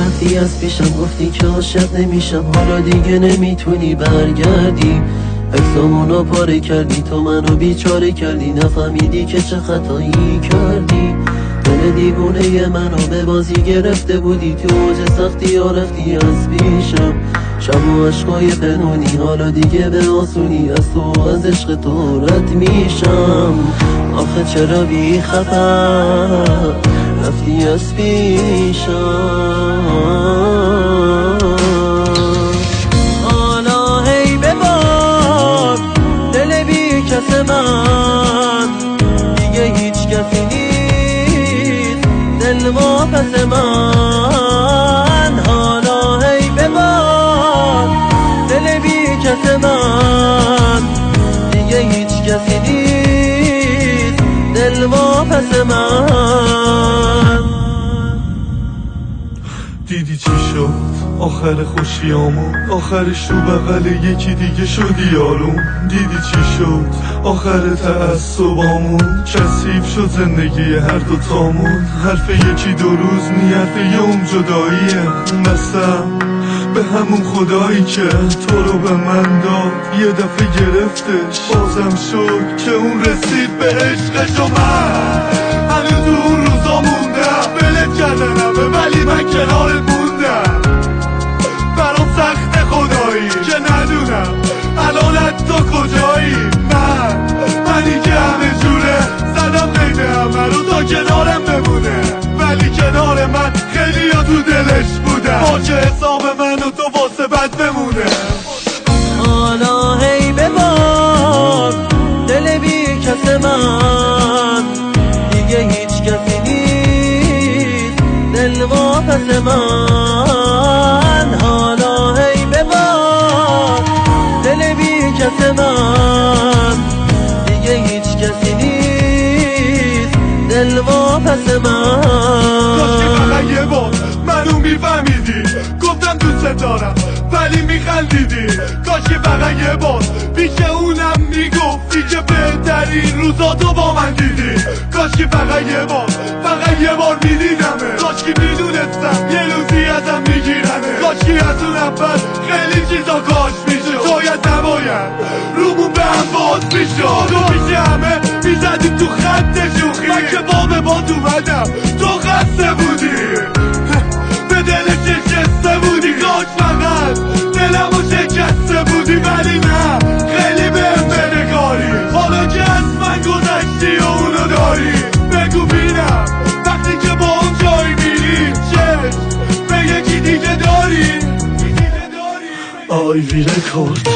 رفتی از پیشم گفتی که عاشق نمیشم، حالا دیگه نمیتونی برگردی. عکسامونو پاره کردی، تو منو بیچاره کردی، نفهمیدی که چه خطایی کردی. دل دیوونه منو به بازی گرفته بودی، تو اوج سختی ها رفتی از پیشم. شب و عشقای پنهانی، حالا دیگه به آسونی از تو از عشق تو رد میشم. آخه چرا بی خبر رفتی از پیشم؟ حالا هی ببار دل بی کس من، دیگه هیچ کسی نیست دل واپس من. حالا هی ببار دل بی کس من، دیگه هیچ کسی نیست دل واپس من. دیدی چی شد آخر خوشیامون، آخرش رو بغل یکی دیگه شدی آروم. دیدی چی شد آخر تعصبامون، کثیف شد زندگی هر دوتامون. حرف یکی دو روز نی، حرف یه اون جداییه. قسم به همون خدایی که تو رو به من داد، یه دفعه گرفتش. بازم شد که اون رسید به عشقش و من هنوز تو اون روزا موندم. بلت کردنمه ولی من کنارت موندم. برام سخت خدایی که ندونم الانت تو کجایی. منی که همه جوره زدم قید همه رو تا کنارم بمونه، ولی کنار من خیلی ها تو دلش بودن. با چه حساب من و تو واسه بد بمونه. حالا هی ببار دل بی کس من، دیگه هیچ کسی نیست دل واپس من. حالا هی ببار دل بی کس من، دیگه هیچ کسی نیست دل واپس من. کاش که فقط یه بار منو میفهمیدی، گفتم دوست دارم ولی میخندیدی. کاش که فقط یه بار پیش اونم میگفتی که بهترین روزاتو با من دیدی. کاش که فقط یه بار میدیدمه. کاش که میدونستم یه روزی ازم میگیرمه. کاش که از اون اول خیلی چیزا کاش میشد. شاید نباید رومون به هم باز میشد. تو پیش همه میزدیم تو خط شوخی، من که با اومدم تو خسته بودی، به دلش شکسته بودی. کاش فقط دلمو شکسته بودی، ولی نه خیلی بهم بدهکاری. حالا که از من گذشتی و اونو داری، بگو بینم وقتی که با اون جایی میری چشم به یکی دیگه داری. آیوی رکورد.